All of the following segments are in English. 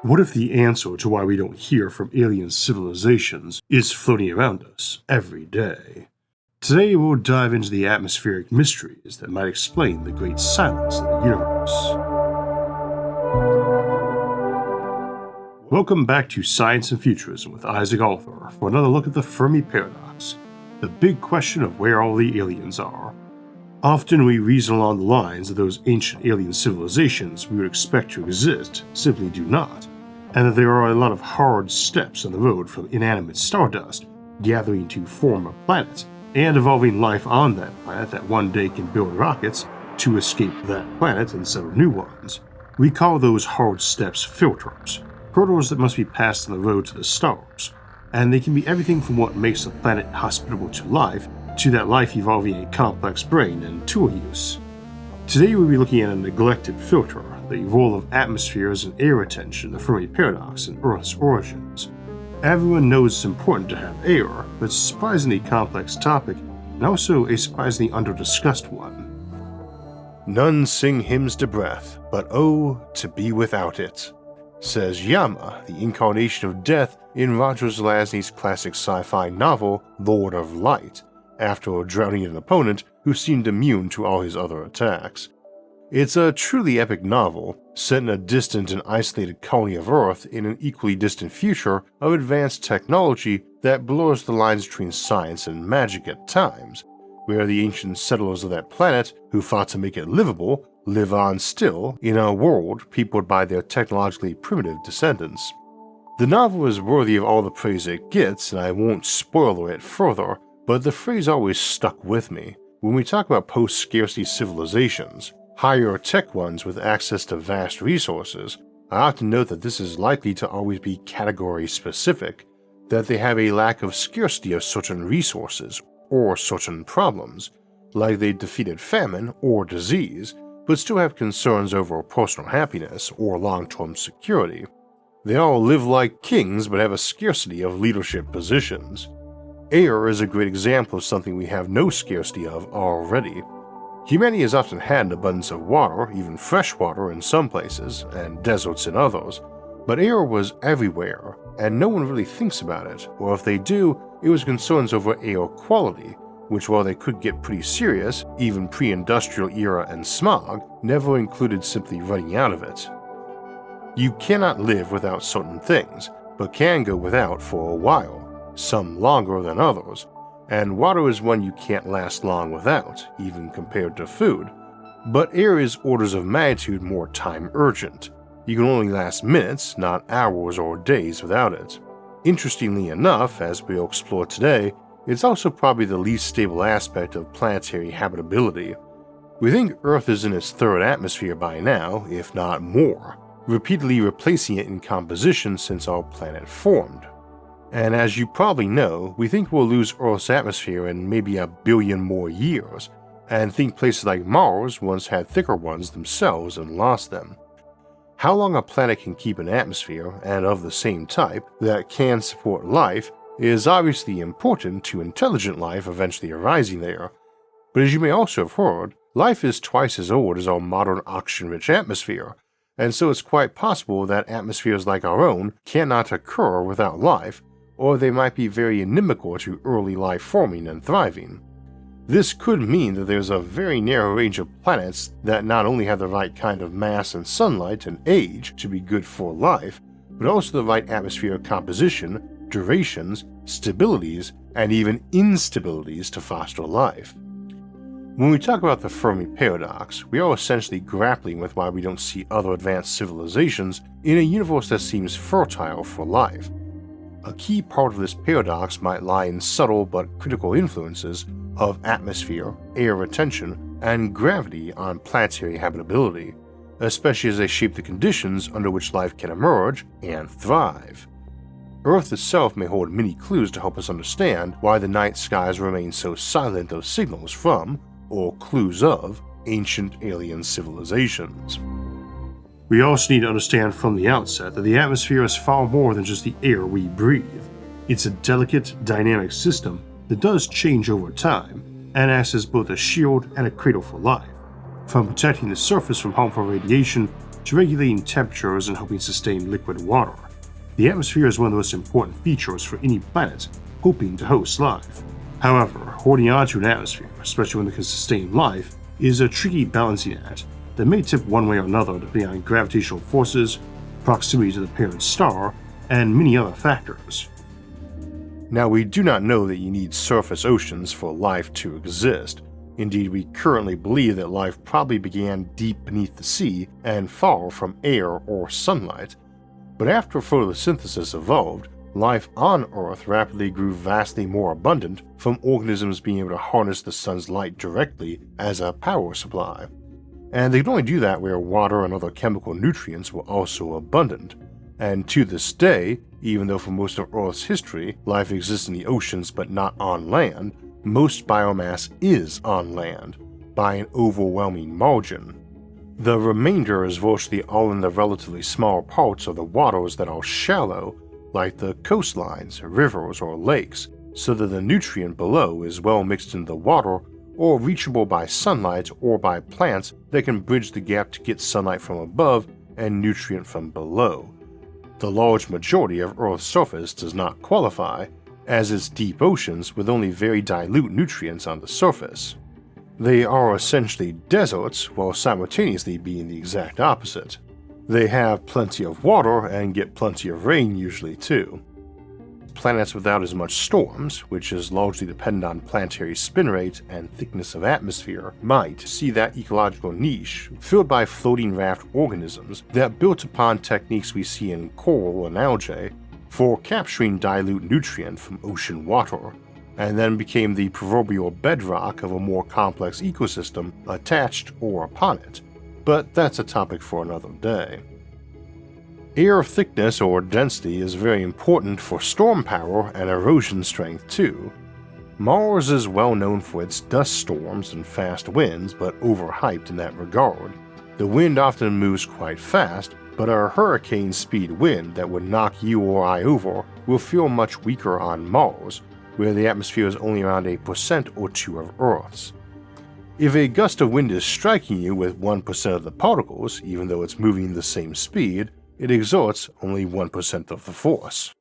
What if the answer to why we don't hear from alien civilizations is floating around us every day? Today we'll dive into the atmospheric mysteries that might explain the great silence of the universe. Welcome back to Science and Futurism with Isaac Arthur for another look at the Fermi Paradox, the big question of where all the aliens are. Often we reason along the lines that those ancient alien civilizations we would expect to exist simply do not, and that there are a lot of hard steps on the road from inanimate stardust gathering to form a planet, and evolving life on that planet that one day can build rockets to escape that planet and settle new ones. We call those hard steps filters, hurdles that must be passed on the road to the stars, and they can be everything from what makes a planet hospitable to life to that life evolving a complex brain and tool use. Today we'll be looking at a neglected filter, the role of atmospheres and air retention in the Fermi Paradox and Earth's origins. Everyone knows it's important to have air, but it's a surprisingly complex topic and also a surprisingly under-discussed one. None sing hymns to breath, but oh, to be without it, says Yama, the incarnation of death in Roger Zelazny's classic sci-fi novel Lord of Light, after drowning an opponent who seemed immune to all his other attacks. It's a truly epic novel, set in a distant and isolated colony of Earth in an equally distant future of advanced technology that blurs the lines between science and magic at times, where the ancient settlers of that planet who fought to make it livable live on still in a world peopled by their technologically primitive descendants. The novel is worthy of all the praise it gets, and I won't spoiler it further, but the phrase always stuck with me. When we talk about post-scarcity civilizations, higher tech ones with access to vast resources, I often note that this is likely to always be category specific, that they have a lack of scarcity of certain resources or certain problems, like they defeated famine or disease, but still have concerns over personal happiness or long-term security. They all live like kings but have a scarcity of leadership positions. Air is a great example of something we have no scarcity of already. Humanity has often had an abundance of water, even fresh water in some places, and deserts in others, but air was everywhere, and no one really thinks about it, or if they do, it was concerns over air quality, which while they could get pretty serious, even pre-industrial era and smog, never included simply running out of it. You cannot live without certain things, but can go without for a while, some longer than others, and water is one you can't last long without, even compared to food, but air is orders of magnitude more time urgent. You can only last minutes, not hours or days without it. Interestingly enough, as we'll explore today, it's also probably the least stable aspect of planetary habitability. We think Earth is in its third atmosphere by now, if not more, repeatedly replacing it in composition since our planet formed. And as you probably know, we think we'll lose Earth's atmosphere in maybe 1 billion more years, and think places like Mars once had thicker ones themselves and lost them. How long a planet can keep an atmosphere, and of the same type, that can support life, is obviously important to intelligent life eventually arising there. But as you may also have heard, life is twice as old as our modern oxygen-rich atmosphere, and so it's quite possible that atmospheres like our own cannot occur without life, or they might be very inimical to early life forming and thriving. This could mean that there's a very narrow range of planets that not only have the right kind of mass and sunlight and age to be good for life, but also the right atmospheric composition, durations, stabilities, and even instabilities to foster life. When we talk about the Fermi Paradox, we are essentially grappling with why we don't see other advanced civilizations in a universe that seems fertile for life. A key part of this paradox might lie in subtle but critical influences of atmosphere, air retention, and gravity on planetary habitability, especially as they shape the conditions under which life can emerge and thrive. Earth itself may hold many clues to help us understand why the night skies remain so silent of signals from, or clues of, ancient alien civilizations. We also need to understand from the outset that the atmosphere is far more than just the air we breathe. It's a delicate, dynamic system that does change over time and acts as both a shield and a cradle for life, from protecting the surface from harmful radiation to regulating temperatures and helping sustain liquid water. The atmosphere is one of the most important features for any planet hoping to host life. However, holding onto an atmosphere, especially one that can sustain life, is a tricky balancing act that may tip one way or another depending on gravitational forces, proximity to the parent star, and many other factors. Now, we do not know that you need surface oceans for life to exist. Indeed, we currently believe that life probably began deep beneath the sea and far from air or sunlight. But after photosynthesis evolved, life on Earth rapidly grew vastly more abundant from organisms being able to harness the sun's light directly as a power supply. And they could only do that where water and other chemical nutrients were also abundant. And to this day, even though for most of Earth's history life exists in the oceans but not on land, most biomass is on land, by an overwhelming margin. The remainder is virtually all in the relatively small parts of the waters that are shallow, like the coastlines, rivers, or lakes, so that the nutrient below is well mixed into the water or reachable by sunlight or by plants that can bridge the gap to get sunlight from above and nutrient from below. The large majority of Earth's surface does not qualify, as it's deep oceans with only very dilute nutrients on the surface. They are essentially deserts while simultaneously being the exact opposite. They have plenty of water and get plenty of rain usually too. Planets without as much storms, which is largely dependent on planetary spin rate and thickness of atmosphere, might see that ecological niche filled by floating raft organisms that built upon techniques we see in coral and algae for capturing dilute nutrient from ocean water, and then became the proverbial bedrock of a more complex ecosystem attached or upon it. But that's a topic for another day. Air thickness or density is very important for storm power and erosion strength too. Mars is well known for its dust storms and fast winds, but overhyped in that regard. The wind often moves quite fast, but a hurricane-speed wind that would knock you or I over will feel much weaker on Mars, where the atmosphere is only around 1% or 2% of Earth's. If a gust of wind is striking you with 1% of the particles, even though it's moving the same speed, it exerts only 1% of the force.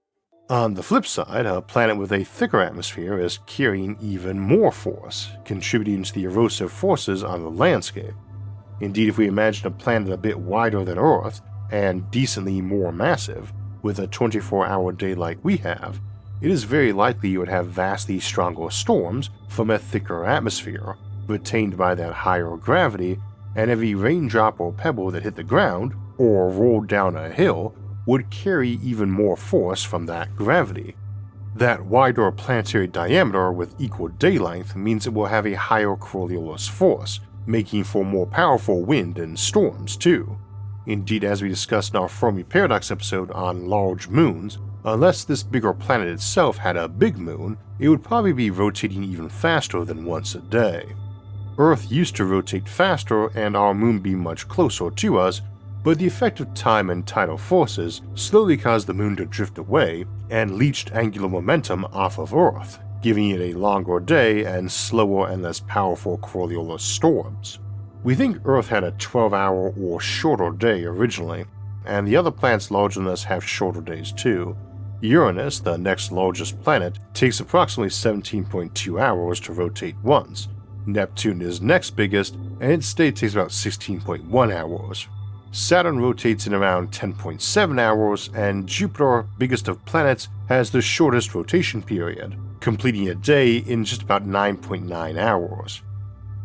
On the flip side, a planet with a thicker atmosphere is carrying even more force, contributing to the erosive forces on the landscape. Indeed, if we imagine a planet a bit wider than Earth, and decently more massive, with a 24-hour day like we have, it is very likely you would have vastly stronger storms from a thicker atmosphere, retained by that higher gravity, and every raindrop or pebble that hit the ground, or rolled down a hill, would carry even more force from that gravity. That wider planetary diameter with equal day length means it will have a higher Coriolis force, making for more powerful wind and storms too. Indeed, as we discussed in our Fermi Paradox episode on large moons, unless this bigger planet itself had a big moon, it would probably be rotating even faster than once a day. Earth used to rotate faster and our moon be much closer to us, but the effect of time and tidal forces slowly caused the moon to drift away and leached angular momentum off of Earth, giving it a longer day and slower and less powerful Coriolis storms. We think Earth had a 12-hour or shorter day originally, and the other planets larger than us have shorter days too. Uranus, the next largest planet, takes approximately 17.2 hours to rotate once. Neptune is next biggest, and its day takes about 16.1 hours. Saturn rotates in around 10.7 hours, and Jupiter, biggest of planets, has the shortest rotation period, completing a day in just about 9.9 hours.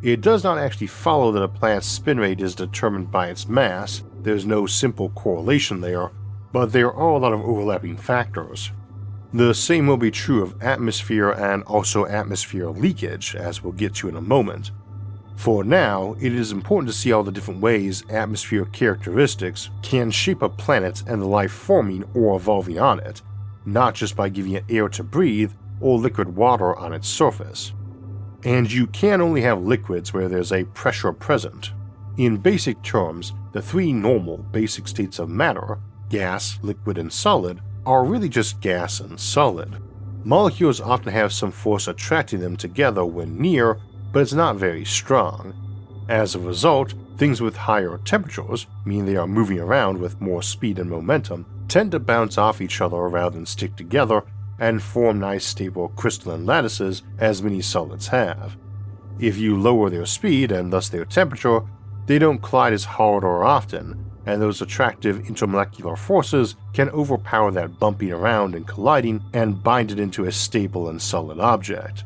It does not actually follow that a planet's spin rate is determined by its mass, there's no simple correlation there, but there are a lot of overlapping factors. The same will be true of atmosphere and also atmosphere leakage, as we'll get to in a moment. For now, it is important to see all the different ways atmospheric characteristics can shape a planet and the life forming or evolving on it, not just by giving it air to breathe or liquid water on its surface. And you can only have liquids where there's a pressure present. In basic terms, the three normal basic states of matter, gas, liquid, and solid, are really just gas and solid. Molecules often have some force attracting them together when near, but it's not very strong. As a result, Things with higher temperatures, meaning they are moving around with more speed and momentum, tend to bounce off each other rather than stick together and form nice stable crystalline lattices as many solids have. If you lower their speed and thus their temperature, they don't collide as hard or often, and those attractive intermolecular forces can overpower that bumping around and colliding and bind it into a stable and solid object.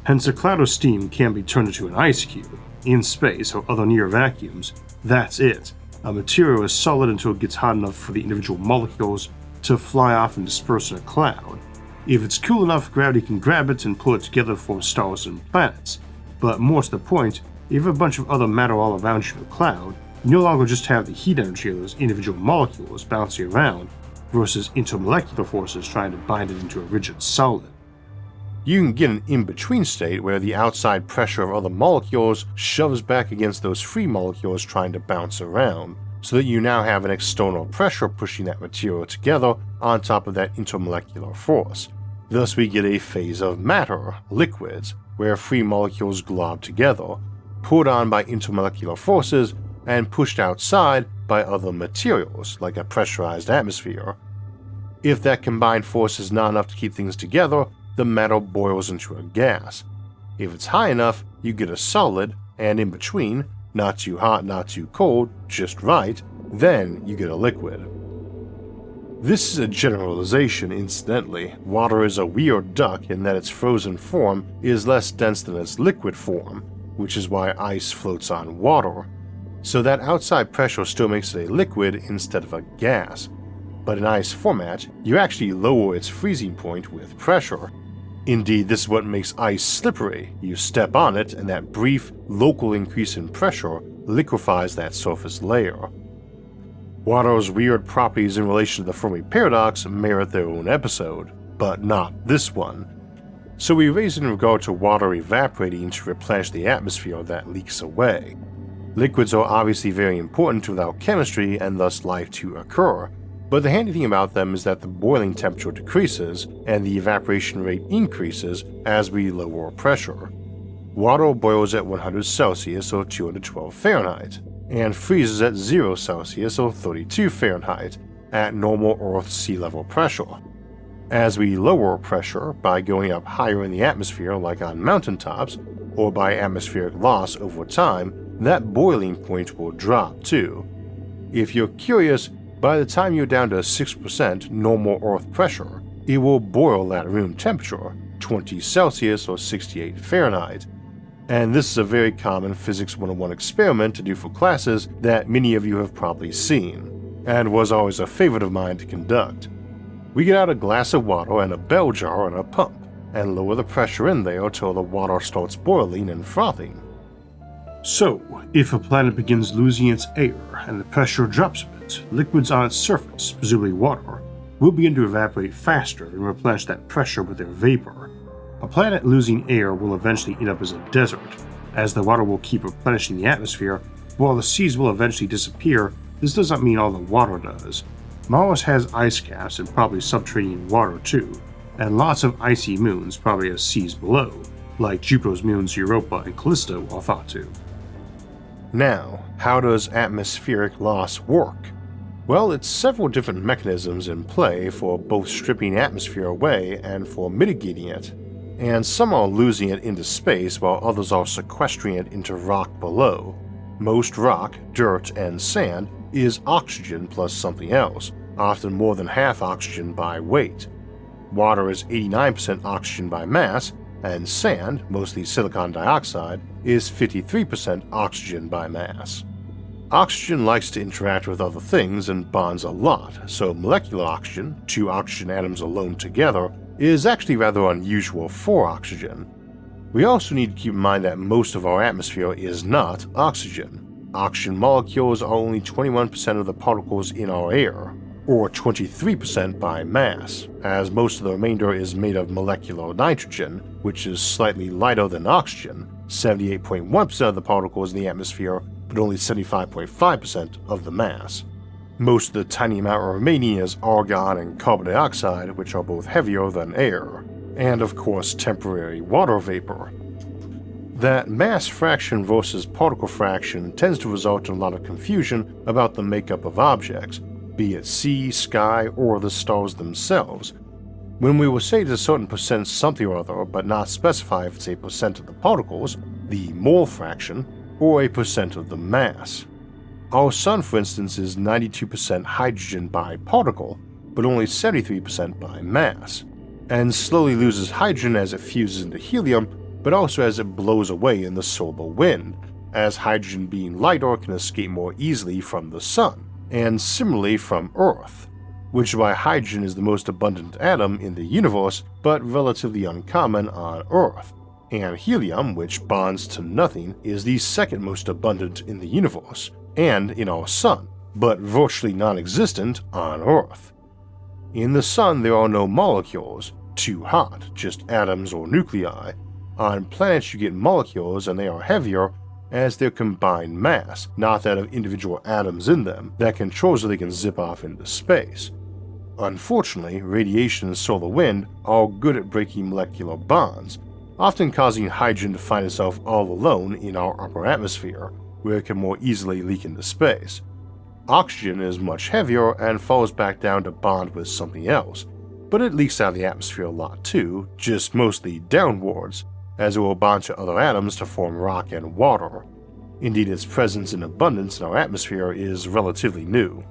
Hence, a cloud of steam can be turned into an ice cube. In space or other near vacuums, that's it. A material is solid until it gets hot enough for the individual molecules to fly off and disperse in a cloud. If it's cool enough, gravity can grab it and pull it together to form stars and planets. But more to the point, if you have a bunch of other matter all around you in a cloud, you no longer just have the heat energy of those individual molecules bouncing around versus intermolecular forces trying to bind it into a rigid solid. You can get an in-between state where the outside pressure of other molecules shoves back against those free molecules trying to bounce around, so that you now have an external pressure pushing that material together on top of that intermolecular force. Thus we get a phase of matter, liquids, where free molecules glob together, pulled on by intermolecular forces and pushed outside by other materials, like a pressurized atmosphere. If that combined force is not enough to keep things together, the matter boils into a gas. If it's high enough, you get a solid, and in between, not too hot, not too cold, just right, then you get a liquid. This is a generalization, incidentally. Water is a weird duck in that its frozen form is less dense than its liquid form, which is why ice floats on water. So that outside pressure still makes it a liquid instead of a gas. But in ice format, you actually lower its freezing point with pressure. Indeed, this is what makes ice slippery. You step on it, and that brief, local increase in pressure liquefies that surface layer. Water's weird properties in relation to the Fermi Paradox merit their own episode, but not this one. So we raise it in regard to water evaporating to replenish the atmosphere that leaks away. Liquids are obviously very important to our chemistry and thus life to occur, but the handy thing about them is that the boiling temperature decreases and the evaporation rate increases as we lower pressure. Water boils at 100 Celsius or 212 Fahrenheit, and freezes at 0 Celsius or 32 Fahrenheit at normal Earth sea level pressure. As we lower pressure by going up higher in the atmosphere like on mountaintops, or by atmospheric loss over time, that boiling point will drop too. If you're curious, by the time you're down to 6% normal Earth pressure, it will boil at room temperature, 20 Celsius or 68 Fahrenheit. And this is a very common Physics 101 experiment to do for classes that many of you have probably seen, and was always a favorite of mine to conduct. We get out a glass of water and a bell jar and a pump, and lower the pressure in there till the water starts boiling and frothing. So, if a planet begins losing its air and the pressure drops a bit, liquids on its surface, presumably water, will begin to evaporate faster and replenish that pressure with their vapor. A planet losing air will eventually end up as a desert, as the water will keep replenishing the atmosphere. While the seas will eventually disappear, this does not mean all the water does. Mars has ice caps and probably subterranean water too, and lots of icy moons probably have seas below, like Jupiter's moons Europa and Callisto are thought to. Now, how does atmospheric loss work? Well, it's several different mechanisms in play for both stripping atmosphere away and for mitigating it, and some are losing it into space while others are sequestering it into rock below. Most rock, dirt, and sand is oxygen plus something else, often more than half oxygen by weight. Water is 89% oxygen by mass, and sand, mostly silicon dioxide, is 53% oxygen by mass. Oxygen likes to interact with other things and bonds a lot, so molecular oxygen, two oxygen atoms alone together, is actually rather unusual for oxygen. We also need to keep in mind that most of our atmosphere is not oxygen. Oxygen molecules are only 21% of the particles in our air, or 23% by mass, as most of the remainder is made of molecular nitrogen, which is slightly lighter than oxygen, 78.1% of the particles in the atmosphere, but only 75.5% of the mass. Most of the tiny amount remaining is argon and carbon dioxide, which are both heavier than air, and of course temporary water vapor. that mass fraction versus particle fraction tends to result in a lot of confusion about the makeup of objects, be it sea, sky, or the stars themselves. When we will say it's a certain percent something or other, but not specify if it's a percent of the particles, the mole fraction, or a percent of the mass. Our Sun, for instance, is 92% hydrogen by particle, but only 73% by mass, and slowly loses hydrogen as it fuses into helium, but also as it blows away in the solar wind, as hydrogen being lighter can escape more easily from the Sun, and similarly from Earth, which is why hydrogen is the most abundant atom in the universe, but relatively uncommon on Earth, and helium, which bonds to nothing, is the second most abundant in the universe, and in our Sun, but virtually non-existent on Earth. In the Sun there are no molecules, too hot, just atoms or nuclei. On planets you get molecules and they are heavier as their combined mass, not that of individual atoms in them, that controls where they can zip off into space. Unfortunately, radiation and solar wind are good at breaking molecular bonds, often causing hydrogen to find itself all alone in our upper atmosphere, where it can more easily leak into space. Oxygen is much heavier and falls back down to bond with something else, but it leaks out of the atmosphere a lot too, just mostly downwards, as it will bond to other atoms to form rock and water. Indeed, its presence in abundance in our atmosphere is relatively new.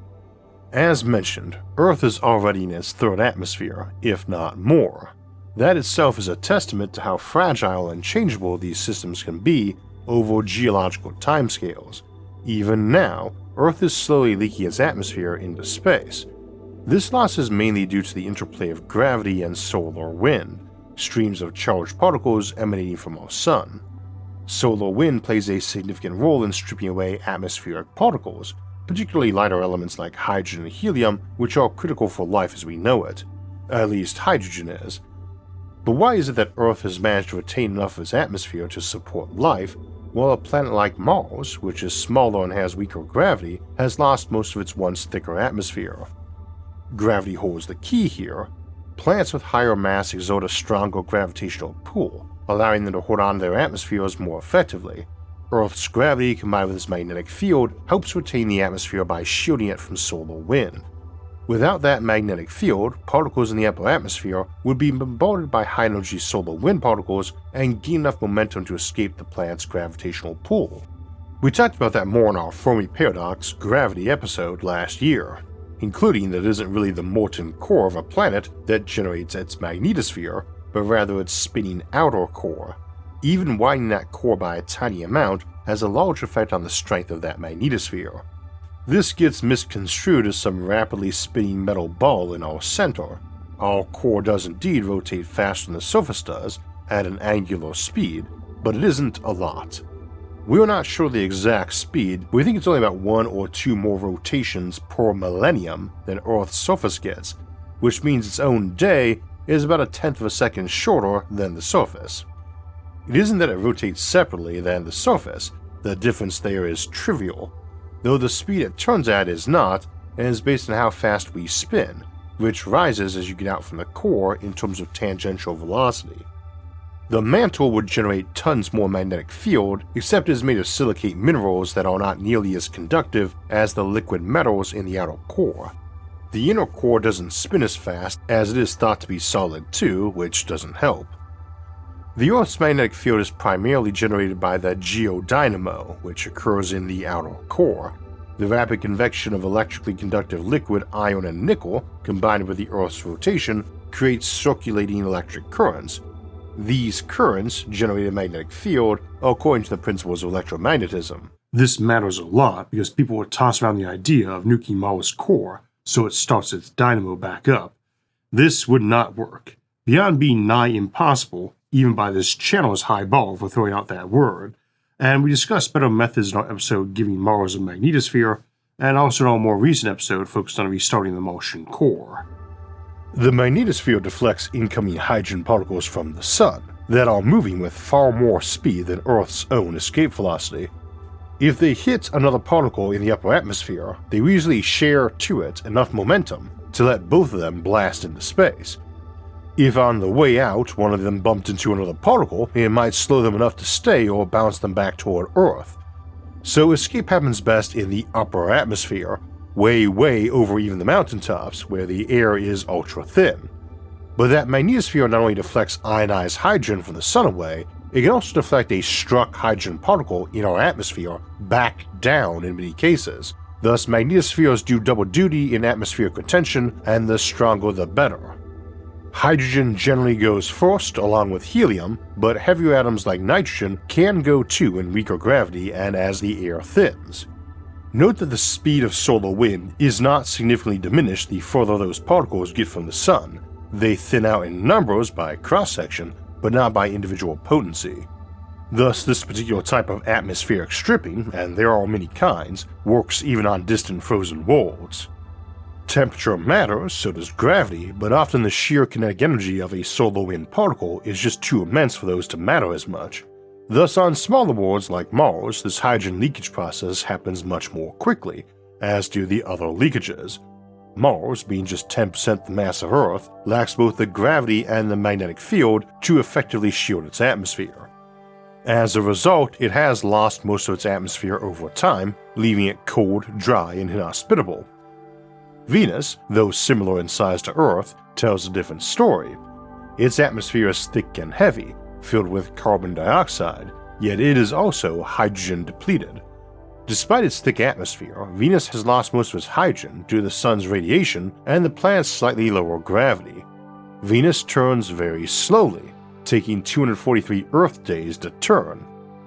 As mentioned, Earth is already in its third atmosphere, if not more. That itself is a testament to how fragile and changeable these systems can be over geological timescales. Even now, Earth is slowly leaking its atmosphere into space. This loss is mainly due to the interplay of gravity and solar wind, streams of charged particles emanating from our Sun. Solar wind plays a significant role in stripping away atmospheric particles, particularly lighter elements like hydrogen and helium, which are critical for life as we know it. At least hydrogen is. But why is it that Earth has managed to retain enough of its atmosphere to support life, while a planet like Mars, which is smaller and has weaker gravity, has lost most of its once thicker atmosphere? Gravity holds the key here. Planets with higher mass exert a stronger gravitational pull, allowing them to hold on to their atmospheres more effectively. Earth's gravity combined with its magnetic field helps retain the atmosphere by shielding it from solar wind. Without that magnetic field, particles in the upper atmosphere would be bombarded by high-energy solar wind particles and gain enough momentum to escape the planet's gravitational pull. We talked about that more in our Fermi Paradox gravity episode last year, including that it isn't really the molten core of a planet that generates its magnetosphere, but rather its spinning outer core. Even widening that core by a tiny amount has a large effect on the strength of that magnetosphere. This gets misconstrued as some rapidly spinning metal ball in our center. Our core does indeed rotate faster than the surface does, at an angular speed, but it isn't a lot. We are not sure the exact speed, but we think it's only about 1 or 2 more rotations per millennium than Earth's surface gets, which means its own day is about 1/10 of a second shorter than the surface. It isn't that it rotates separately than the surface, the difference there is trivial, though the speed it turns at is not, and is based on how fast we spin, which rises as you get out from the core in terms of tangential velocity. The mantle would generate tons more magnetic field, except it is made of silicate minerals that are not nearly as conductive as the liquid metals in the outer core. The inner core doesn't spin as fast, as it is thought to be solid too, which doesn't help. The Earth's magnetic field is primarily generated by the geodynamo, which occurs in the outer core. The rapid convection of electrically conductive liquid iron and nickel, combined with the Earth's rotation, creates circulating electric currents. These currents generate a magnetic field according to the principles of electromagnetism. This matters a lot because people would toss around the idea of nuking Mars' core so it starts its dynamo back up. This would not work. Beyond being nigh impossible, even by this channel's high bar for throwing out that word, and we discussed better methods in our episode giving Mars a magnetosphere, and also in our more recent episode focused on restarting the Martian core. The magnetosphere deflects incoming hydrogen particles from the Sun that are moving with far more speed than Earth's own escape velocity. If they hit another particle in the upper atmosphere, they usually share to it enough momentum to let both of them blast into space. If on the way out one of them bumped into another particle, it might slow them enough to stay or bounce them back toward Earth. So escape happens best in the upper atmosphere, way over even the mountaintops where the air is ultra thin. But that magnetosphere not only deflects ionized hydrogen from the sun away, it can also deflect a struck hydrogen particle in our atmosphere back down in many cases. Thus, magnetospheres do double duty in atmospheric contention, and the stronger the better. Hydrogen generally goes first along with helium, but heavier atoms like nitrogen can go too in weaker gravity and as the air thins. Note that the speed of solar wind is not significantly diminished the further those particles get from the sun. They thin out in numbers by cross-section, but not by individual potency. Thus, this particular type of atmospheric stripping, and there are many kinds, works even on distant frozen worlds. Temperature matters, so does gravity, but often the sheer kinetic energy of a solar wind particle is just too immense for those to matter as much. Thus, on smaller worlds like Mars, this hydrogen leakage process happens much more quickly, as do the other leakages. Mars, being just 10% the mass of Earth, lacks both the gravity and the magnetic field to effectively shield its atmosphere. As a result, it has lost most of its atmosphere over time, leaving it cold, dry, and inhospitable. Venus, though similar in size to Earth, tells a different story. Its atmosphere is thick and heavy, filled with carbon dioxide, yet it is also hydrogen depleted. Despite its thick atmosphere, Venus has lost most of its hydrogen due to the sun's radiation and the planet's slightly lower gravity. Venus turns very slowly, taking 243 Earth days to turn,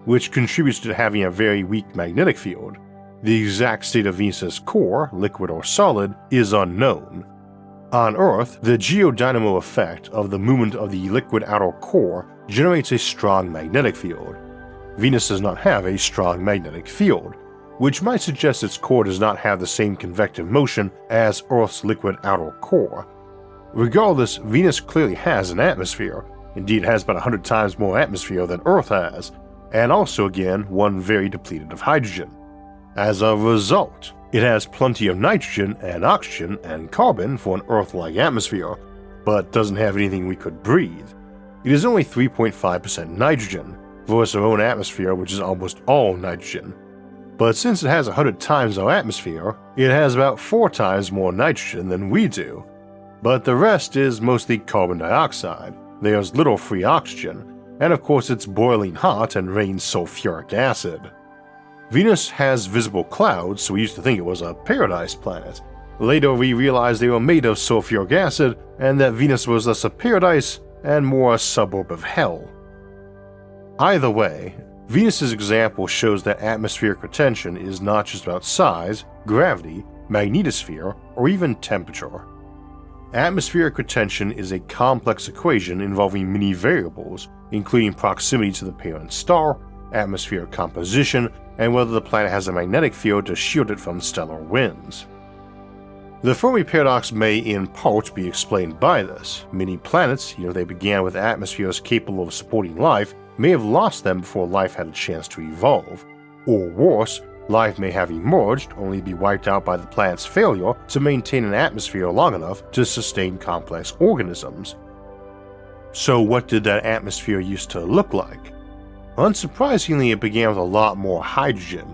which contributes to having a very weak magnetic field. The exact state of Venus's core, liquid or solid, is unknown. On Earth, the geodynamo effect of the movement of the liquid outer core generates a strong magnetic field. Venus does not have a strong magnetic field, which might suggest its core does not have the same convective motion as Earth's liquid outer core. Regardless, Venus clearly has an atmosphere, indeed has about 100 times more atmosphere than Earth has, and also again one very depleted of hydrogen. As a result, it has plenty of nitrogen and oxygen and carbon for an Earth-like atmosphere, but doesn't have anything we could breathe. It is only 3.5% nitrogen, versus our own atmosphere which is almost all nitrogen. But since it has 100 times our atmosphere, it has about 4 times more nitrogen than we do. But the rest is mostly carbon dioxide, there's little free oxygen, and of course it's boiling hot and rains sulfuric acid. Venus has visible clouds, so we used to think it was a paradise planet. Later we realized they were made of sulfuric acid, and that Venus was less a paradise and more a suburb of hell. Either way, Venus's example shows that atmospheric retention is not just about size, gravity, magnetosphere, or even temperature. Atmospheric retention is a complex equation involving many variables, including proximity to the parent star, atmospheric composition, and whether the planet has a magnetic field to shield it from stellar winds. The Fermi Paradox may in part be explained by this. Many planets, even if they began with atmospheres capable of supporting life, may have lost them before life had a chance to evolve. Or worse, life may have emerged only to be wiped out by the planet's failure to maintain an atmosphere long enough to sustain complex organisms. So what did that atmosphere used to look like? Unsurprisingly, it began with a lot more hydrogen.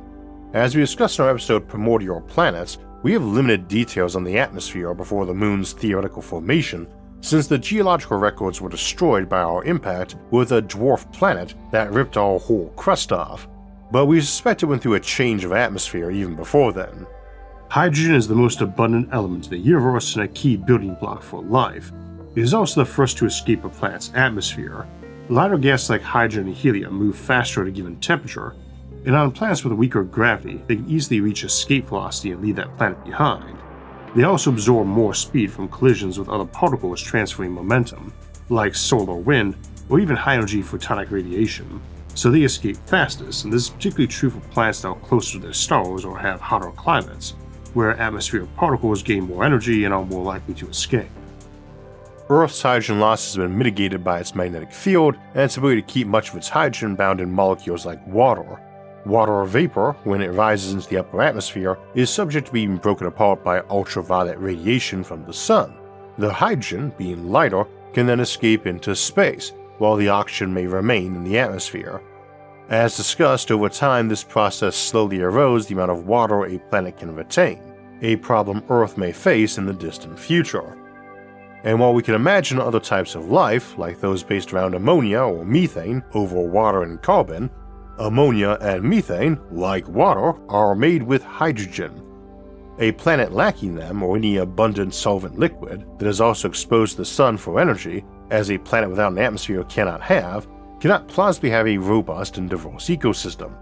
As we discussed in our episode Primordial Planets, we have limited details on the atmosphere before the moon's theoretical formation, since the geological records were destroyed by our impact with a dwarf planet that ripped our whole crust off, but we suspect it went through a change of atmosphere even before then. Hydrogen is the most abundant element in the universe and a key building block for life. It is also the first to escape a planet's atmosphere. Lighter gases like hydrogen and helium move faster at a given temperature, and on planets with a weaker gravity, they can easily reach escape velocity and leave that planet behind. They also absorb more speed from collisions with other particles transferring momentum, like solar wind or even high-energy photonic radiation, so they escape fastest, and this is particularly true for planets that are closer to their stars or have hotter climates, where atmospheric particles gain more energy and are more likely to escape. Earth's hydrogen loss has been mitigated by its magnetic field and its ability to keep much of its hydrogen bound in molecules like water. Water or vapor, when it rises into the upper atmosphere, is subject to being broken apart by ultraviolet radiation from the sun. The hydrogen, being lighter, can then escape into space, while the oxygen may remain in the atmosphere. As discussed, over time this process slowly erodes the amount of water a planet can retain, a problem Earth may face in the distant future. And while we can imagine other types of life, like those based around ammonia or methane over water and carbon, ammonia and methane, like water, are made with hydrogen. A planet lacking them, or any abundant solvent liquid that is also exposed to the sun for energy, as a planet without an atmosphere cannot plausibly have a robust and diverse ecosystem.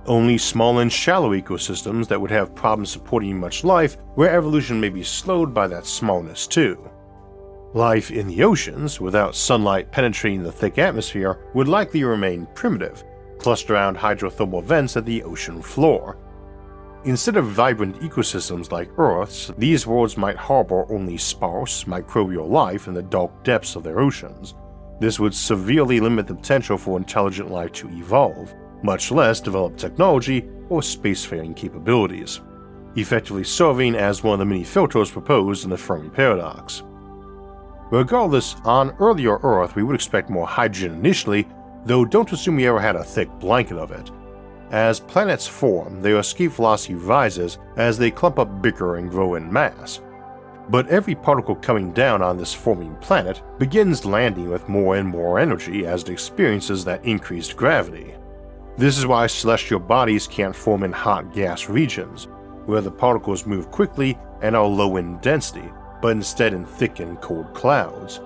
Only small and shallow ecosystems that would have problems supporting much life, where evolution may be slowed by that smallness too. Life in the oceans, without sunlight penetrating the thick atmosphere, would likely remain primitive, clustered around hydrothermal vents at the ocean floor. Instead of vibrant ecosystems like Earth's, these worlds might harbor only sparse, microbial life in the dark depths of their oceans. This would severely limit the potential for intelligent life to evolve, much less develop technology or spacefaring capabilities, effectively serving as one of the many filters proposed in the Fermi Paradox. Regardless, on earlier Earth we would expect more hydrogen initially, though don't assume we ever had a thick blanket of it. As planets form, their escape velocity rises as they clump up bigger and grow in mass. But every particle coming down on this forming planet begins landing with more and more energy as it experiences that increased gravity. This is why celestial bodies can't form in hot gas regions, where the particles move quickly and are low in density, but instead in thick and cold clouds.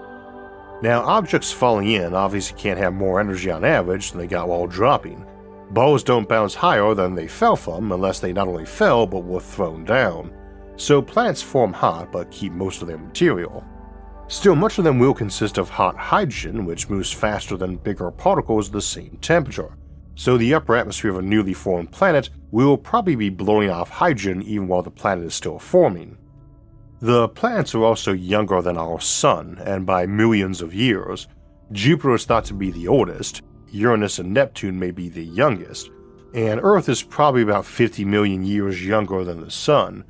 Now, objects falling in obviously can't have more energy on average than they got while dropping. Balls don't bounce higher than they fell from unless they not only fell but were thrown down. So planets form hot but keep most of their material. Still, much of them will consist of hot hydrogen, which moves faster than bigger particles at the same temperature. So the upper atmosphere of a newly formed planet will probably be blowing off hydrogen even while the planet is still forming. The planets are also younger than our Sun, and by millions of years. Jupiter is thought to be the oldest, Uranus and Neptune may be the youngest, and Earth is probably about 50 million years younger than the Sun.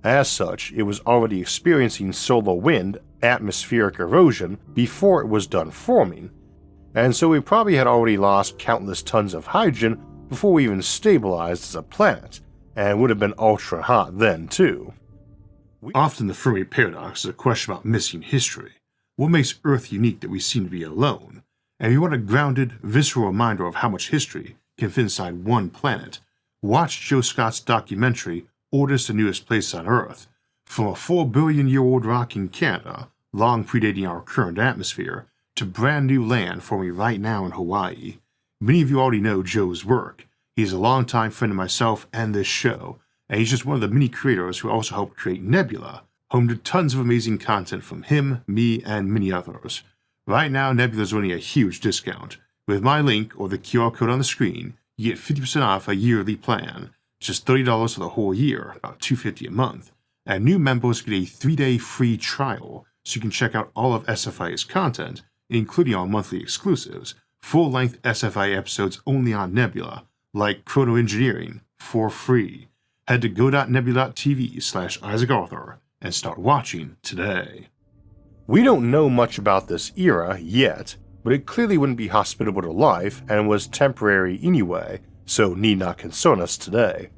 As such, it was already experiencing solar wind atmospheric erosion before it was done forming, and so we probably had already lost countless tons of hydrogen before we even stabilized as a planet, and would have been ultra hot then too. Often the Fermi Paradox is a question about missing history. What makes Earth unique that we seem to be alone? And if you want a grounded, visceral reminder of how much history can fit inside one planet, watch Joe Scott's documentary, Oldest and Newest Place on Earth. From a 4 billion-year-old rock in Canada, long predating our current atmosphere, to brand new land forming right now in Hawaii. Many of you already know Joe's work. He's a longtime friend of myself and this show, and he's just one of the many creators who also helped create Nebula, home to tons of amazing content from him, me, and many others. Right now, Nebula is running a huge discount. With my link or the QR code on the screen, you get 50% off a yearly plan, just $30 for the whole year, about $250 a month. And new members get a 3-day free trial, so you can check out all of SFI's content, including our monthly exclusives, full-length SFI episodes only on Nebula, like Chrono Engineering, for free. Head to go.nebula.tv/IsaacArthur and start watching today. We don't know much about this era yet, but it clearly wouldn't be hospitable to life and was temporary anyway, so need not concern us today.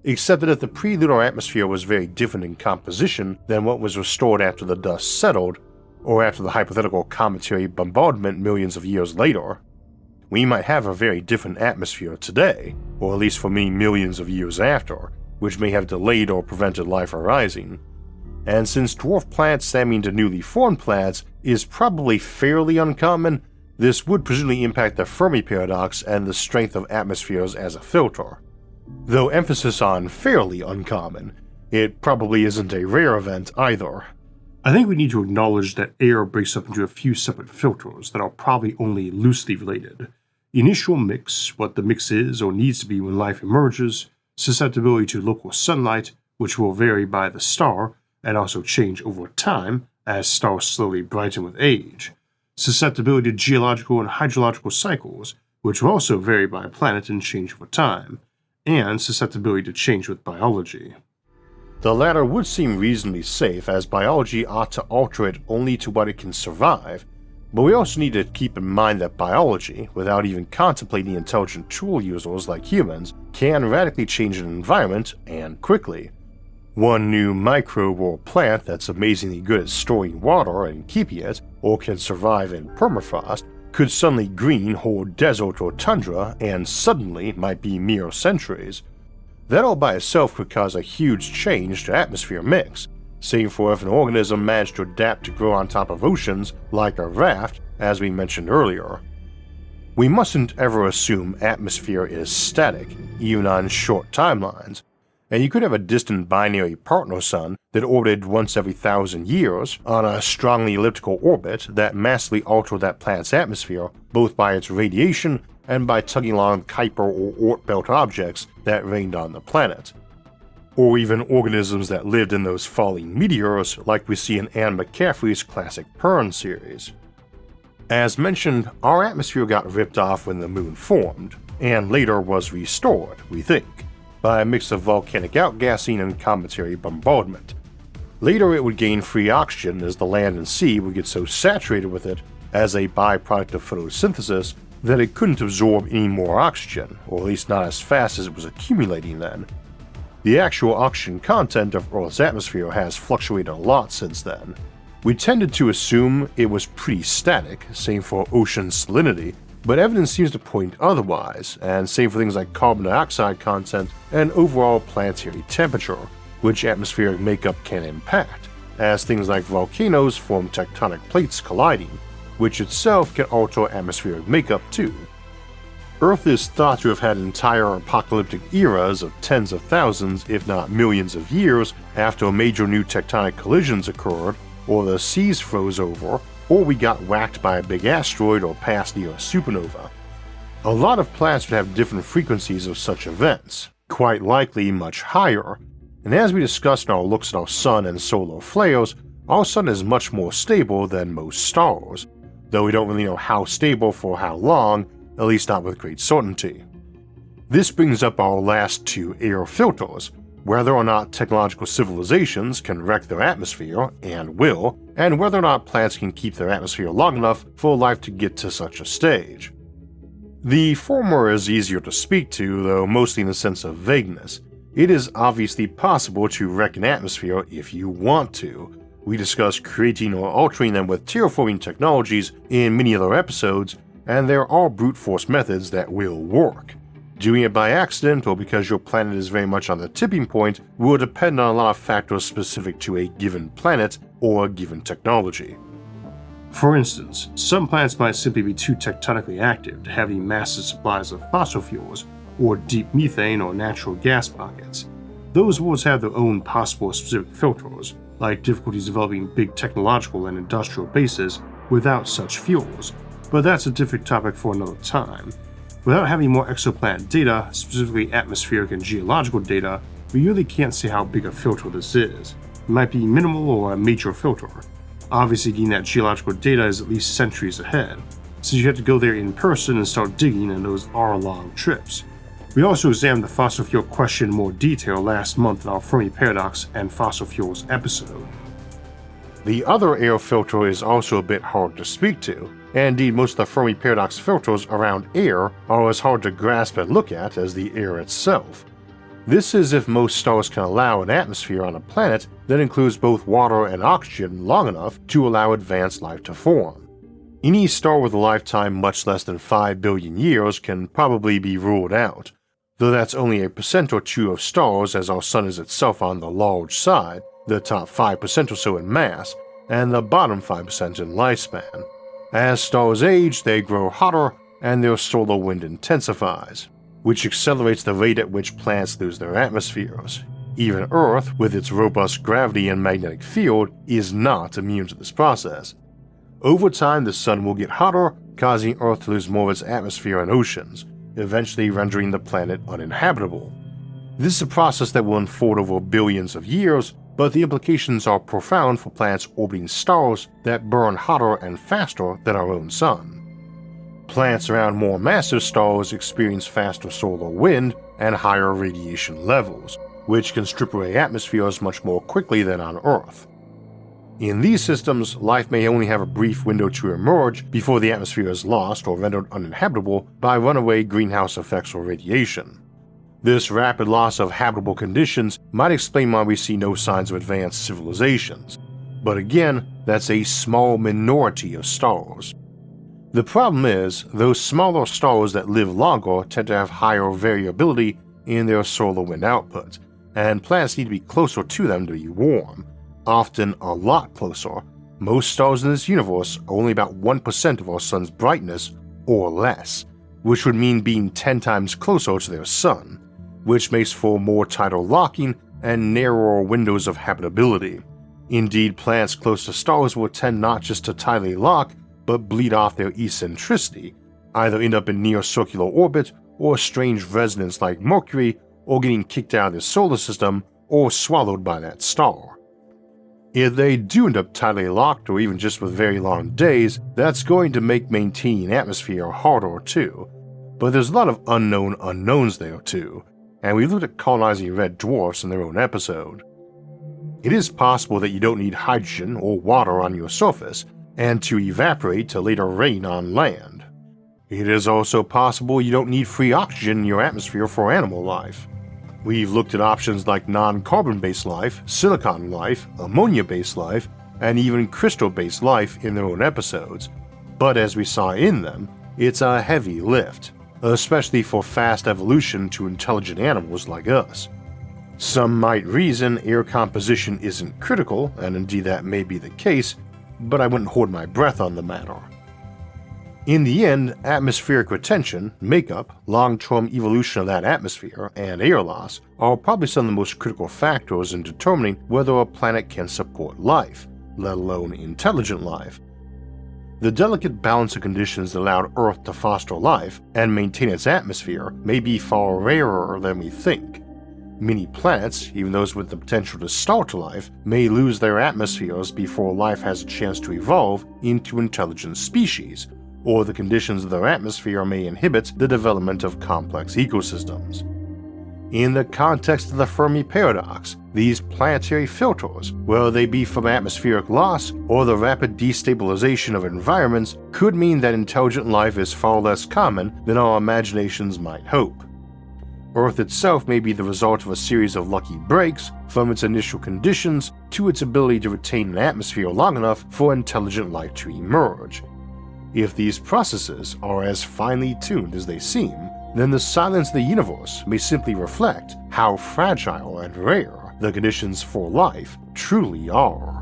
Except that if the pre-lunar atmosphere was very different in composition than what was restored after the dust settled, or after the hypothetical cometary bombardment millions of years later, we might have a very different atmosphere today, or at least for many millions of years after, which may have delayed or prevented life arising. And since dwarf planets stemming to newly formed planets is probably fairly uncommon, this would presumably impact the Fermi Paradox and the strength of atmospheres as a filter. Though emphasis on fairly uncommon, it probably isn't a rare event either. I think we need to acknowledge that air breaks up into a few separate filters that are probably only loosely related. Initial mix, what the mix is or needs to be when life emerges, susceptibility to local sunlight, which will vary by the star, and also change over time as stars slowly brighten with age, susceptibility to geological and hydrological cycles, which will also vary by planet and change over time, and susceptibility to change with biology. The latter would seem reasonably safe, as biology ought to alter it only to what it can survive, but we also need to keep in mind that biology, without even contemplating intelligent tool users like humans, can radically change an environment, and quickly. One new microbe or plant that's amazingly good at storing water and keeping it, or can survive in permafrost, could suddenly green whole desert or tundra, and suddenly might be mere centuries. That all by itself could cause a huge change to atmosphere mix, save for if an organism managed to adapt to grow on top of oceans like a raft, as we mentioned earlier. We mustn't ever assume atmosphere is static, even on short timelines, and you could have a distant binary partner sun that orbited once every 1,000 years on a strongly elliptical orbit that massively altered that planet's atmosphere both by its radiation and by tugging along Kuiper or Oort belt objects that rained on the planet. Or even organisms that lived in those falling meteors like we see in Anne McCaffrey's classic Pern series. As mentioned, our atmosphere got ripped off when the moon formed, and later was restored, we think, by a mix of volcanic outgassing and cometary bombardment. Later it would gain free oxygen as the land and sea would get so saturated with it as a byproduct of photosynthesis that it couldn't absorb any more oxygen, or at least not as fast as it was accumulating then. The actual oxygen content of Earth's atmosphere has fluctuated a lot since then. We tended to assume it was pretty static, same for ocean salinity, but evidence seems to point otherwise, and same for things like carbon dioxide content and overall planetary temperature, which atmospheric makeup can impact, as things like volcanoes form tectonic plates colliding, which itself can alter atmospheric makeup too. Earth is thought to have had entire apocalyptic eras of tens of thousands, if not millions of years after major new tectonic collisions occurred, or the seas froze over, or we got whacked by a big asteroid or passed near a supernova. A lot of planets would have different frequencies of such events, quite likely much higher, and as we discussed in our looks at our sun and solar flares, our sun is much more stable than most stars, though we don't really know how stable for how long, at least not with great certainty. This brings up our last two air filters, whether or not technological civilizations can wreck their atmosphere, and will, and whether or not planets can keep their atmosphere long enough for life to get to such a stage. The former is easier to speak to, though mostly in the sense of vagueness. It is obviously possible to wreck an atmosphere if you want to. We discussed creating or altering them with terraforming technologies in many other episodes, and there are brute force methods that will work. Doing it by accident or because your planet is very much on the tipping point will depend on a lot of factors specific to a given planet or a given technology. For instance, some planets might simply be too tectonically active to have any massive supplies of fossil fuels, or deep methane or natural gas pockets. Those worlds have their own possible specific filters, like difficulties developing big technological and industrial bases without such fuels, but that's a different topic for another time. Without having more exoplanet data, specifically atmospheric and geological data, we really can't say how big a filter this is. It might be minimal or a major filter. Obviously, getting that geological data is at least centuries ahead, since you have to go there in person and start digging, and those are long trips. We also examined the fossil fuel question in more detail last month in our Fermi Paradox and fossil fuels episode. The other air filter is also a bit hard to speak to, and indeed most of the Fermi Paradox filters around air are as hard to grasp and look at as the air itself. This is if most stars can allow an atmosphere on a planet that includes both water and oxygen long enough to allow advanced life to form. Any star with a lifetime much less than 5 billion years can probably be ruled out, though that's only a % or 2 of stars, as our Sun is itself on the large side, the top 5% or so in mass, and the bottom 5% in lifespan. As stars age, they grow hotter, and their solar wind intensifies, which accelerates the rate at which planets lose their atmospheres. Even Earth, with its robust gravity and magnetic field, is not immune to this process. Over time, the Sun will get hotter, causing Earth to lose more of its atmosphere and oceans, eventually rendering the planet uninhabitable. This is a process that will unfold over billions of years, but the implications are profound for planets orbiting stars that burn hotter and faster than our own Sun. Planets around more massive stars experience faster solar wind and higher radiation levels, which can strip away atmospheres much more quickly than on Earth. In these systems, life may only have a brief window to emerge before the atmosphere is lost or rendered uninhabitable by runaway greenhouse effects or radiation. This rapid loss of habitable conditions might explain why we see no signs of advanced civilizations, but again, that's a small minority of stars. The problem is, those smaller stars that live longer tend to have higher variability in their solar wind output, and planets need to be closer to them to be warm, often a lot closer. Most stars in this universe are only about 1% of our sun's brightness or less, which would mean being 10 times closer to their sun, which makes for more tighter locking and narrower windows of habitability. Indeed, planets close to stars will tend not just to tightly lock, but bleed off their eccentricity, either end up in near circular orbit or strange resonance like Mercury, or getting kicked out of the solar system or swallowed by that star. If they do end up tightly locked or even just with very long days, that's going to make maintaining atmosphere harder too. But there's a lot of unknown unknowns there too, and we looked at colonizing red dwarfs in their own episode. It is possible that you don't need hydrogen or water on your surface, and to evaporate to later rain on land. It is also possible you don't need free oxygen in your atmosphere for animal life. We've looked at options like non-carbon-based life, silicon life, ammonia-based life, and even crystal-based life in their own episodes, but as we saw in them, it's a heavy lift, especially for fast evolution to intelligent animals like us. Some might reason air composition isn't critical, and indeed that may be the case, but I wouldn't hold my breath on the matter. In the end, atmospheric retention, makeup, long-term evolution of that atmosphere, and air loss are probably some of the most critical factors in determining whether a planet can support life, let alone intelligent life. The delicate balance of conditions that allowed Earth to foster life and maintain its atmosphere may be far rarer than we think. Many planets, even those with the potential to start life, may lose their atmospheres before life has a chance to evolve into intelligent species, or the conditions of their atmosphere may inhibit the development of complex ecosystems. In the context of the Fermi Paradox, these planetary filters, whether they be from atmospheric loss or the rapid destabilization of environments, could mean that intelligent life is far less common than our imaginations might hope. Earth itself may be the result of a series of lucky breaks, from its initial conditions to its ability to retain an atmosphere long enough for intelligent life to emerge. If these processes are as finely tuned as they seem, then the silence of the universe may simply reflect how fragile and rare the conditions for life truly are.